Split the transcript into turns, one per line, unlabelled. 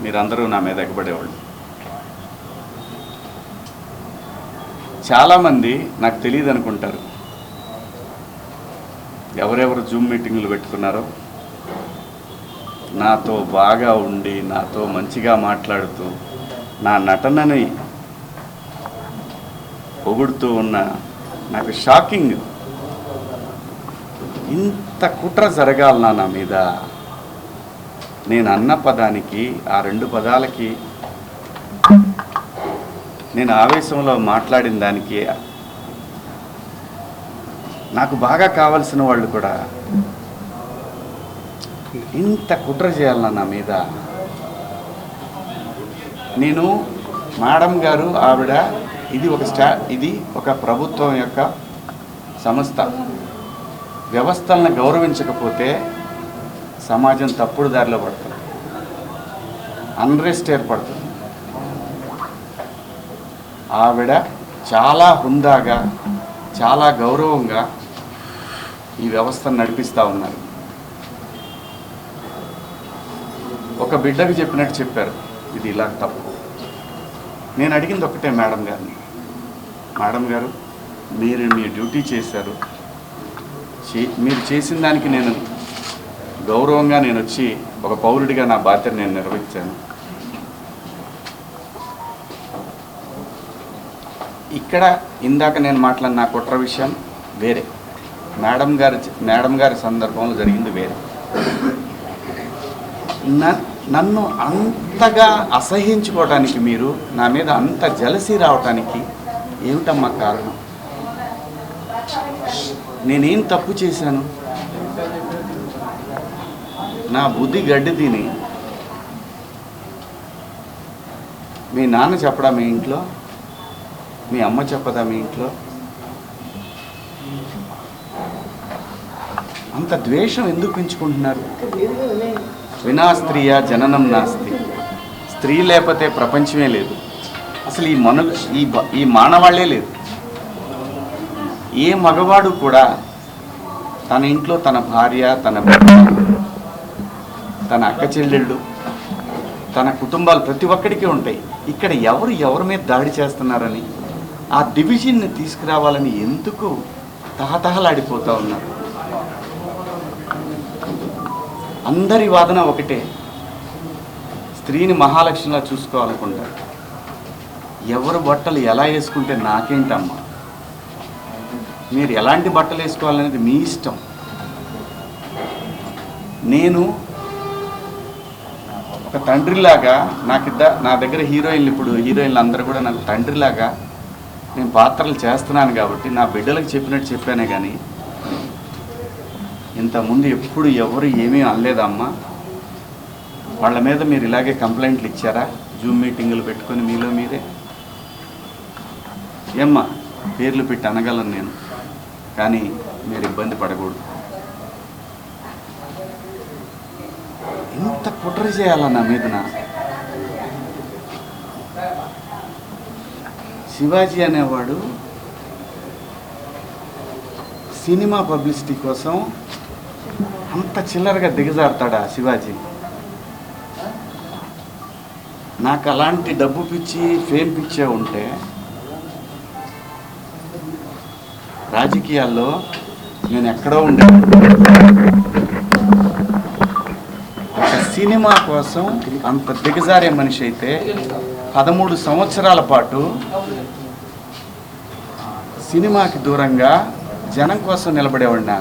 మీరందరూ నా మీద ఎగబడేవాళ్ళు. చాలామంది నాకు తెలియదు అనుకుంటారు, ఎవరెవరు జూమ్ మీటింగులు పెట్టుకున్నారో, నాతో బాగా ఉండి నాతో మంచిగా మాట్లాడుతూ నా నటనని పొగుడుతూ ఉన్న నాకు షాకింగ్. ఇంత కుట్ర జరగాలనా నా మీద? నేను అన్న పదానికి, ఆ 2 పదాలకి, నేను ఆవేశంలో మాట్లాడిన దానికి నాకు బాగా కావలసిన వాళ్ళు కూడా ఇంత కుట్ర చేయాలన్నా నా మీద? నేను మేడం గారు, ఆవిడ, ఇది ఒక ప్రభుత్వం యొక్క సంస్థ. వ్యవస్థలను గౌరవించకపోతే సమాజం తప్పుడు దారిలో పడుతుంది, అన్రెస్ట్ ఏర్పడుతుంది. ఆవిడ చాలా హుందాగా, చాలా గౌరవంగా ఈ వ్యవస్థను నడిపిస్తూ ఉన్నారు. ఒక బిడ్డకు చెప్పినట్టు చెప్పారు, ఇది ఇలా తప్పు. నేను అడిగింది ఒకటే మేడం గారిని, మేడం గారు మీరు మీ డ్యూటీ చేశారు, మీరు చేసిన దానికి నేను గౌరవంగా నేను వచ్చి ఒక పౌరుడిగా నా బాధ్యత నేను నిర్వహించాను. ఇక్కడ ఇందాక నేను మాట్లాడిన నా కుట్ర విషయం వేరే, మేడం గారి సందర్భంలో జరిగింది వేరే. నన్ను అంతగా అసహించుకోవడానికి, మీరు నా మీద అంత జలసీ రావటానికి ఏమిటమ్మా కారణం? నేనేం తప్పు చేశాను? నా బుద్ధి గడ్డి తిని మీ నాన్న చెప్పడా మీ ఇంట్లో? మీ అమ్మ చెప్పదా మీ ఇంట్లో? అంత ద్వేషం ఎందుకు పెంచుకుంటున్నారు? వినా స్త్రీయ జననం నాస్తి. స్త్రీ లేకపోతే ప్రపంచమే లేదు. అసలు ఈ మానవాళ్లే లేదు. ఏ మగవాడు కూడా తన ఇంట్లో తన భార్య, తన భర్త, తన అక్క చెల్లెళ్ళు, తన కుటుంబాలు ప్రతి ఒక్కడికి ఉంటాయి. ఇక్కడ ఎవరి మీద దాడి చేస్తున్నారని, ఆ డివిజన్ని తీసుకురావాలని ఎందుకు తహతహలాడిపోతూ ఉన్నారు? అందరి వాదన ఒకటే, స్త్రీని మహాలక్ష్మిలా చూసుకోవాలనుకుంటారు. ఎవరు బట్టలు ఎలా వేసుకుంటే నాకేంటమ్మా? మీరు ఎలాంటి బట్టలు వేసుకోవాలనేది మీ ఇష్టం. నేను ఒక తండ్రిలాగా, నా దగ్గర హీరోయిన్లు అందరూ కూడా నాకు తండ్రిలాగా నేను పాత్రలు చేస్తున్నాను కాబట్టి నా బిడ్డలకు చెప్పినట్టు చెప్పానే కానీ ఇంతకుముందు ఎప్పుడు ఎవరు ఏమీ అనలేదమ్మా. వాళ్ళ మీద మీరు ఇలాగే కంప్లైంట్లు ఇచ్చారా? జూమ్ మీటింగులు పెట్టుకొని మీలో మీరే? ఏమ్మా పేర్లు పెట్టి అనగలను నేను, కానీ మీరు ఇబ్బంది పడకూడదు. ఇంత కుట్ర చేయాలా నా మీదన? శివాజీ అనేవాడు సినిమా పబ్లిసిటీ కోసం అంత చిల్లరగా దిగజారుతాడా శివాజీ? నాకు అలాంటి డబ్బు పిచ్చి, ఫేమ్ పిచ్చే ఉంటే రాజకీయాల్లో నేను ఎక్కడో ఉండే. ఒక సినిమా కోసం అంత దిగజారే మనిషి అయితే 13 సంవత్సరాల పాటు సినిమాకి దూరంగా జనం కోసం నిలబడేవాడినా?